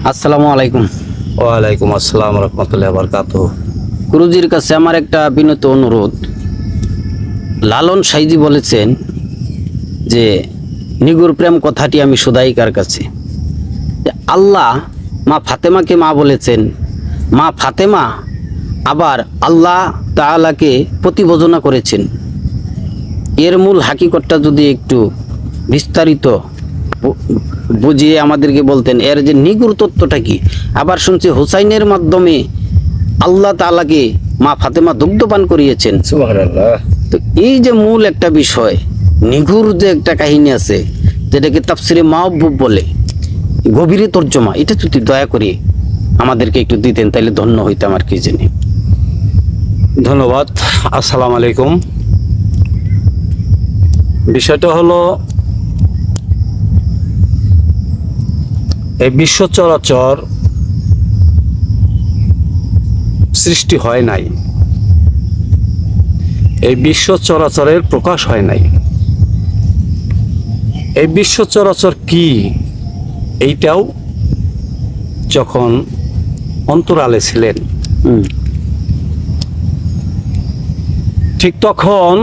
আসসালামু আলাইকুম। ওয়ালাইকুম আসসালাম রহমতুল্লাহ বারকাতুহু। গুরুজির কাছে আমার একটা বিনীত অনুরোধ। লালন সাইজি বলেছেন যে নিগুর প্রেম কথাটি আমি সুদাইকার কাছে, যে আল্লাহ মা ফাতেমাকে মা বলেছেন, মা ফাতেমা আবার আল্লাহ তাআলাকে প্রতিভোজনা করেছেন। এর মূল হাকিকতটা যদি একটু বিস্তারিত বুঝিয়ে আমাদেরকে বলতেন, এর যে নিগুর তত্ত্বটা কি। আবার শুনছি হুসাইনের মাধ্যমে আল্লাহ তাআলাকে মা ফাতেমা দুগ্ধপান করিয়েছেন। সুবহানাল্লাহ। তো এই যে মূল একটা বিষয়, নিগুর যে একটা কাহিনী আছে যেটাকে তাফসিরে মাহবুব বলে, গভীরে তর্জমা, এটা যদি দয়া করে আমাদেরকে একটু দিতেন তাহলে ধন্য হইতাম আর কি জানি। ধন্যবাদ। আসসালামু আলাইকুম। বিষয়টা হলো, এই বিশ্ব চরাচর সৃষ্টি হয় নাই, এই বিশ্ব চরাচরের প্রকাশ হয় নাই। এই বিশ্ব চরাচর কি এইটাও যখন অন্তরালে ছিলেন, ঠিক তখন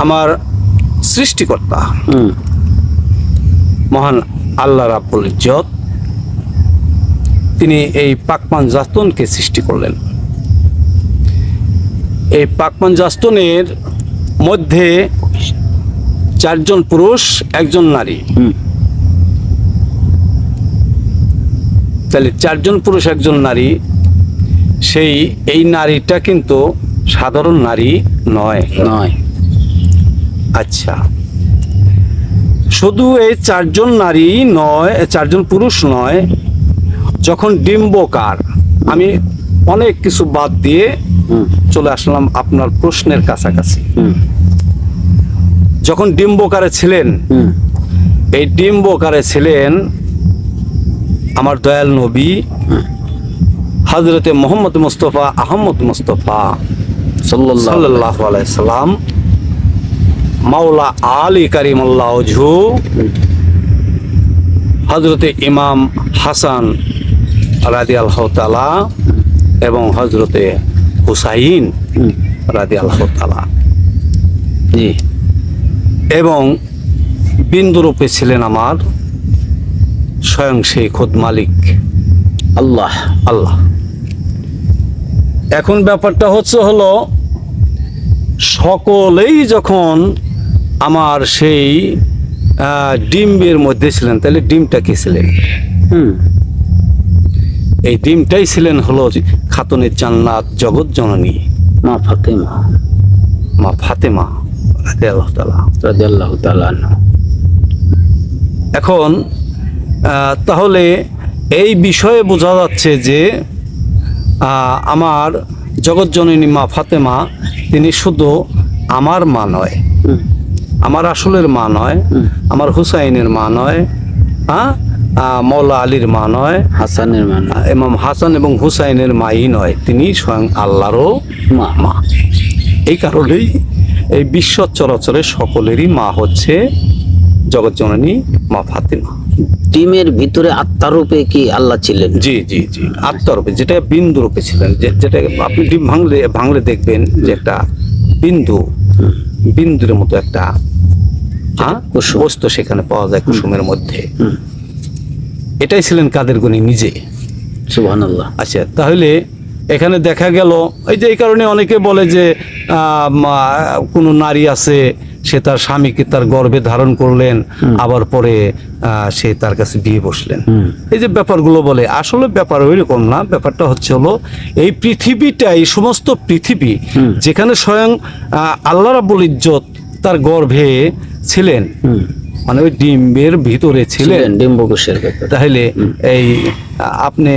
আমার সৃষ্টিকর্তা মহান আল্লাহ রাব্বুল ইজ্জত তিনি এই পাকমান জাস্তনকে সৃষ্টি করলেন। এই পাকমান জাস্তনের মধ্যে 4 জন পুরুষ 1 জন নারী। তাহলে 4 জন পুরুষ 1 জন নারী, এই নারীটা কিন্তু সাধারণ নারী নয়। আচ্ছা, শুধু এই 4 জন নারী নয়, 4 জন পুরুষ নয়, যখন ডিম্বকার, আমি অনেক কিছু বাদ দিয়ে চলে আসলাম আপনার প্রশ্নের কাছাকাছি। যখন ডিম্বকারে ছিলেন, এই ডিম্বকারে ছিলেন আমার দয়াল নবী হযরতে মুহাম্মদ মুস্তাফা আহমদ মুস্তাফা সাল্লাল্লাহু আলাইহি সাল্লাম, মাওলা আলী কারিমাল্লাহ ওয়াজহু, হযরতে ইমাম হাসান রাদিয়াল্লাহু তাআলা এবং হযরতে হুসাইন রাদিয়াল্লাহু তাআলা, জি, এবং বিন্দুরূপে ছিলেন আমার স্বয়ং সেই খোদ মালিক আল্লাহ। এখন ব্যাপারটা হলো সকলেই যখন আমার সেই ডিমের মধ্যে ছিলেন, তাহলে ডিমটা কি ছিলেন? এই ডিমটাই ছিলেন হলো খাতুনের জান্নাত জগৎ জননী মা ফাতেমা রাদিয়াল্লাহু তাআলা। এখন তাহলে এই বিষয়ে বোঝা যাচ্ছে যে আমার জগৎ জননী মা ফাতেমা তিনি শুধু আমার মা নয়, আমার আসলের মা নয়, আমার হুসাইনের মা নয়, মৌলা আলীর মা নয়, হাসানের মা নয়, ইমাম হাসান এবং হুসাইনের মাই নয়, তিনি স্বয়ং আল্লাহরও মা। এই কারণেই এই বিশ্ব চরাচরের সকলেরই মা হচ্ছে জগৎ জননী মা ফাতেমা। ডিমের ভিতরে আত্মারূপে কি আল্লাহ ছিলেন? জি জি জি, আত্মারূপে, যেটা বিন্দু রূপে ছিলেন, যেটা আপনি ডিম ভাঙলে দেখবেন যে একটা বিন্দুর মতো একটা বস্তু সেখানে পাওয়া যায় কুসুমের মধ্যে। এটাই ছিলেন কাদের গনি নিজে। সুবহানাল্লাহ। আচ্ছা, তাহলে এখানে দেখা গেল এই কারণে অনেকে বলে যে কোনো নারী আছে, সে তার স্বামীকে তার গর্ভে ধারণ করলেন, আবার পরে সে তার কাছে বিয়ে বসলেন। এই যে ব্যাপারগুলো বলে, আসলে ব্যাপার ওইরকম না। ব্যাপারটা হলো এই পৃথিবীটাই, সমস্ত পৃথিবী যেখানে স্বয়ং আল্লাহ রাব্বুল ইজ্জত তার গর্ভে ছিলেন, মানে ওই ডিম্বের ভিতরে ছিলেন, ডিম্বকোষের ভেতরে। তাহলে এই আপনি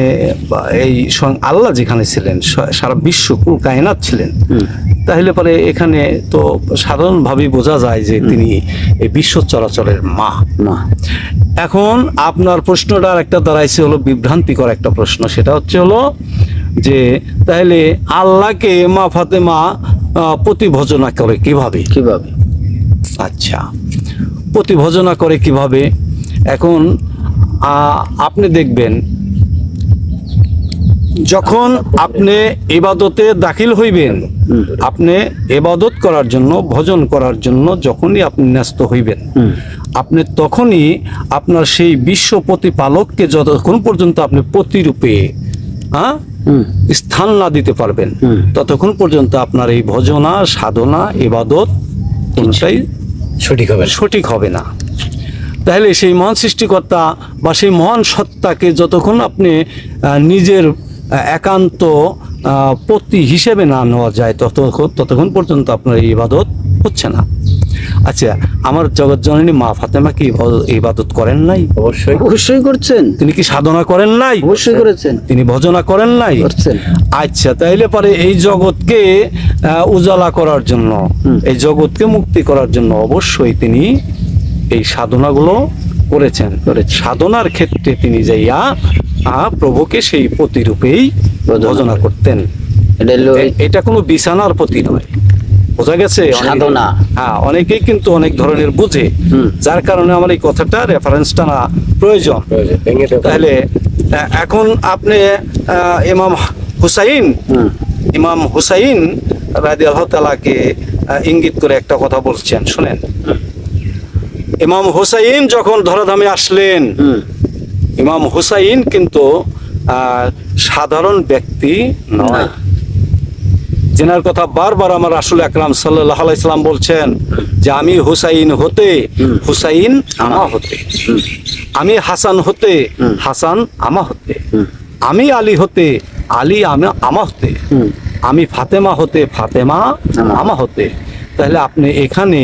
এই স্বয়ং আল্লাহ যেখানে ছিলেন, সারা বিশ্ব কুল কায়নাত ছিলেন, তাহলে পরে এখানে তো সাধারণভাবেই বোঝা যায় যে তিনি এই বিশ্ব চরাচরের মা। এখন আপনার প্রশ্নটা একটা দাঁড়াইছে হলো বিভ্রান্তিকর একটা প্রশ্ন, সেটা হলো যে তাহলে আল্লাহকে মা ফাতেমা প্রতিভোজনা করে কিভাবে? আচ্ছা, প্রতিভোজনা করে কিভাবে? এখন আপনি দেখবেন যখন আপনি ইবাদতে দাখিল হইবেন, আপনি ইবাদত করার জন্য, ভজন করার জন্য যখনই আপনি ন্যস্ত হইবেন, আপনি তখনই আপনার সেই বিশ্ব প্রতিপালককে যতক্ষণ পর্যন্ত আপনি প্রতিরূপে স্থান না দিতে পারবেন, ততক্ষণ পর্যন্ত আপনার এই ভজনা, সাধনা, ইবাদত কোনটাই সঠিক হবে না। তাহলে সেই মহান সৃষ্টিকর্তা বা সেই মহান সত্তাকে যতক্ষণ আপনি নিজের একান্ত পতি হিসেবে না নেওয়া যায়, ততক্ষণ পর্যন্ত আপনার এই ইবাদত হচ্ছে না। আচ্ছা, আমার জগৎ জননী মা ফাতেমা কি ইবাদত করেন নাই? অবশ্যই করছেন। তিনি কি সাধনা করেন নাই? অবশ্যই করেছেন। তিনি ভজনা করেন নাই? করছেন। আচ্ছা, তাইলে পরে এই জগৎকে উজালা করার জন্য, এই জগৎকে মুক্তি করার জন্য অবশ্যই তিনি এই সাধনাগুলো করেছেন। সাধনার ক্ষেত্রে তিনি যাইয়া প্রভুকে সেই প্রতিরূপেই ভজনা করতেন। এটা কোনো বিছানার প্রতি নয়, বোঝা গেছে? সাধনা। হ্যাঁ, অনেকেই কিন্তু অনেক ধরনের বুঝে, যার কারণে আমার এই কথাটা রেফারেন্সটা না প্রয়োজন। তাহলে এখন আপনি ইমাম হুসাইন রাদিয়াল্লাহু তাআলাকে ইঙ্গিত করে একটা কথা বলছেন, শুনেন। ইমাম হুসাইন যখন ধরাধামে আসলেন, ইমাম হুসাইন কিন্তু সাধারণ ব্যক্তি নয়, যেনার কথা বারবার আমার রাসূল আকরাম সাল্লাল্লাহু আলাইহি সাল্লাম বলছেন যে আমি হুসাইন হতে হুসাইন আমা হতে, আমি হাসান হতে হাসান আমা হতে, আমি আলী হতে আলী আমা হতে, আমি ফাতেমা হতে ফাতেমা আমা হতে। তাহলে আপনি এখানে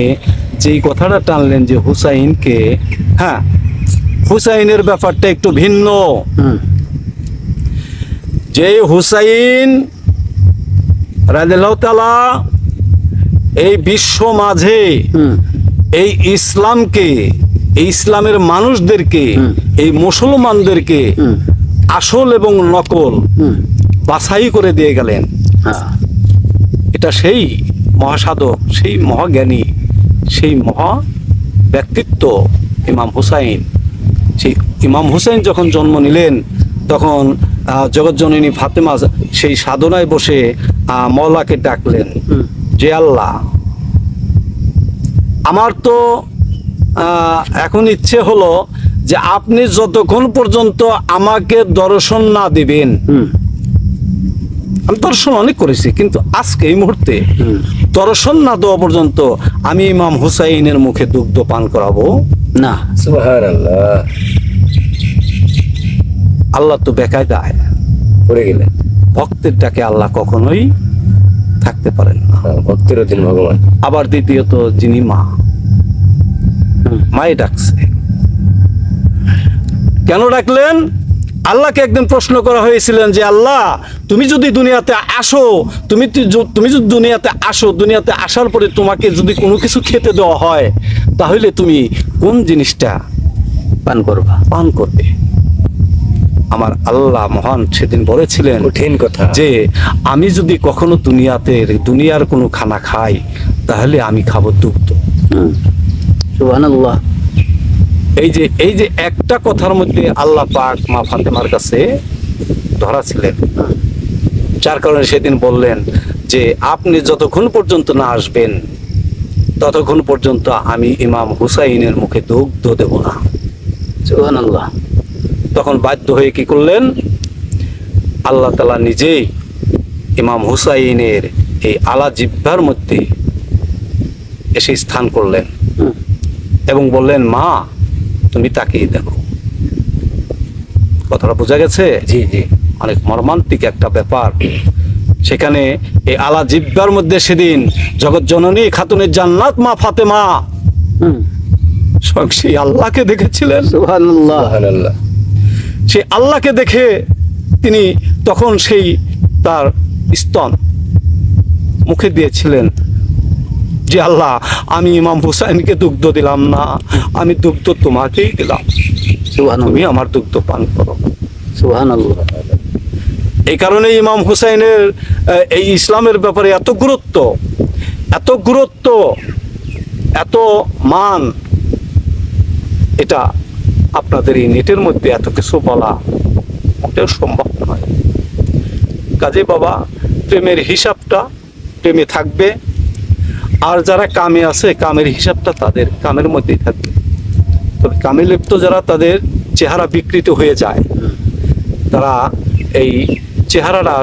যেই কথাটা টানলেন যে হুসাইনকে, হ্যাঁ, হুসাইনের ব্যাপারটা একটু ভিন্ন। যে হুসাইন রাদিয়াল্লাহু তাআলা এই বিশ্ব মাঝে এই ইসলামকে, এই ইসলামের মানুষদেরকে, এই মুসলমানদেরকে আসল এবং নকল বাছাই করে দিয়ে গেলেন, এটা সেই মহাসাধক, সেই মহাজ্ঞানী, সেই মহা ব্যক্তিত্ব ইমাম হুসাইন। সেই ইমাম হুসাইন যখন জন্ম নিলেন, তখন জগৎজননী ফাতেমা সেই সাধনায় বসে মওলাকে ডাকলেন যে আল্লাহ, আমার তো এখন ইচ্ছে হলো যে আপনি যতক্ষণ পর্যন্ত আমাকে দর্শন না দিবেন, আমি দর্শন অনেক করেছি, কিন্তু আজকে এই মুহূর্তে দর্শন না দেওয়া পর্যন্ত আমি ইমাম হুসাইনের মুখে দুগ্ধ পান করাবো না। সুবহানাল্লাহ। আল্লাহ তো বেকায়দায় পড়ে গেলেন। ভক্তের ডাকে আল্লাহ কখনোই থাকতে পারেন না। ভক্তের অধীন ভগবান। আবার দ্বিতীয়ত যিনি মা, মাই ডাকছে। কেন ডাকলেন? আল্লাহকে একদিন প্রশ্ন করা হয়েছিলেন যে আল্লাহ, তুমি যদি দুনিয়াতে আসো, তুমি যদি দুনিয়াতে আসো, দুনিয়াতে আসার পরে তোমাকে যদি কোনো কিছু খেতে দেওয়া হয়, তাহলে তুমি কোন জিনিসটা পান করবে? আমার আল্লাহ মহান সেদিন বলেছিলেন, কঠিন কথা, যে আমি যদি কখনো দুনিয়ার কোনো খানা খাই, তাহলে আমি খাবো দুগ্ধ। সুবহানাল্লাহ। এই যে একটা কথার মধ্যে আল্লাহ পাক মা ফাতেমার কাছে ধরা ছিলেন, যার কারণে সেদিন বললেন যে আপনি যতক্ষণ পর্যন্ত না আসবেন, ততক্ষণ পর্যন্ত আমি ইমাম হুসাইনের মুখে দুগ্ধ দেব না। সুবহানাল্লাহ। তখন বাধ্য হয়ে কি করলেন? আল্লাহ তাআলা নিজেই ইমাম হুসাইনের এই আলা জিহ্বার মধ্যে এসে স্থান করলেন এবং বললেন, মা তুমি তাকিয়ে দেখো। কথাটা বোঝা গেছে? জি জি। অনেক মর্মান্তিক একটা ব্যাপার। সেখানে এই আলা জিহ্বার মধ্যে সেদিন জগৎ জননী খাতুনের জান্নাত মা ফাতেমা স্বয়ং সেই আল্লাহকে দেখেছিলেন। সুবহানাল্লাহ। সুবহানাল্লাহ। সেই আল্লাহকে দেখে তিনি তখন সেই তার স্তন মুখে দিয়েছিলেন যে আল্লাহ, আমি ইমাম হুসাইনকে দুগ্ধ দিলাম না, আমি দুগ্ধ তোমাকেই দিলাম, তুমি আমার দুগ্ধ পান করো। সুবহানাল্লাহ। এই কারণে ইমাম হুসাইনের এই ইসলামের ব্যাপারে এত গুরুত্ব, এত মান, এটা আপনাদের এই নেটের মধ্যে এত কিছু বলা মোটেও সম্ভব নয়। কাজে বাবা, প্রেমের হিসাবটা প্রেমে থাকবে, আর যারা কামে আছে কামের হিসাবটা তাদের কামের মধ্যেই থাকবে। তবে কামে লিপ্ত যারা, তাদের চেহারা বিকৃত হয়ে যায়, তারা এই চেহারাটা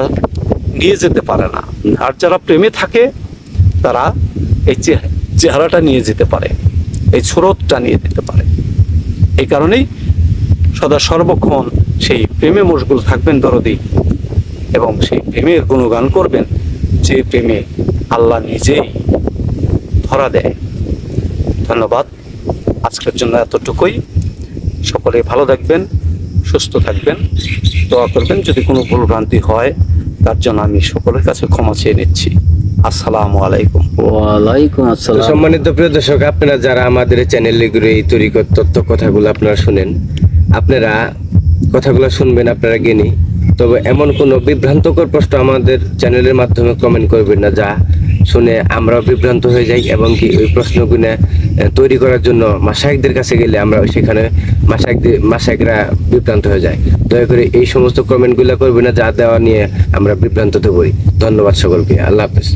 নিয়ে যেতে পারে না। আর যারা প্রেমে থাকে তারা এই চেহারাটা নিয়ে যেতে পারে, এই স্রোতটা নিয়ে যেতে পারে। এই কারণেই সদা সর্বক্ষণ সেই প্রেমে মশগুল থাকবেন দরদি, এবং সেই প্রেমের গুণগান করবেন, যে প্রেমে আল্লাহ নিজেই ধরা দেয়। ধন্যবাদ, আজকের জন্য এতটুকুই। সকলে ভালো থাকবেন, সুস্থ থাকবেন, দোয়া করবেন। যদি কোনো ভুলভ্রান্তি হয় তার জন্য আমি সকলের কাছে ক্ষমা চেয়ে নিচ্ছি। আসসালামু আলাইকুম। ওয়ালাইকুম তো আসসালাম। সম্মানিত প্রিয় দর্শক, আপনারা যারা আমাদের চ্যানেলে ঘুরে এই তরিকত তথ্য কথাগুলো আপনারা শুনেন, আপনারা কথাগুলো শুনবেন, আপনারা জ্ঞানী। তবে এমন কোনো বিভ্রান্তকর প্রশ্ন আমাদের চ্যানেলের মাধ্যমে কমেন্ট করবেন না, যা শুনে আমরাও বিভ্রান্ত হয়ে যাই, এবং কি ওই প্রশ্নগুলো তৈরি করার জন্য মাশায়েখদের কাছে গেলে আমরা সেখানে মাশায়েখরা বিভ্রান্ত হয়ে যায়। দয়া করে এই সমস্ত কমেন্টগুলো করবেন না, যা দেওয়া নিয়ে আমরা বিভ্রান্ততে পড়ি। ধন্যবাদ সকলকে, আল্লাহ হাফেজ।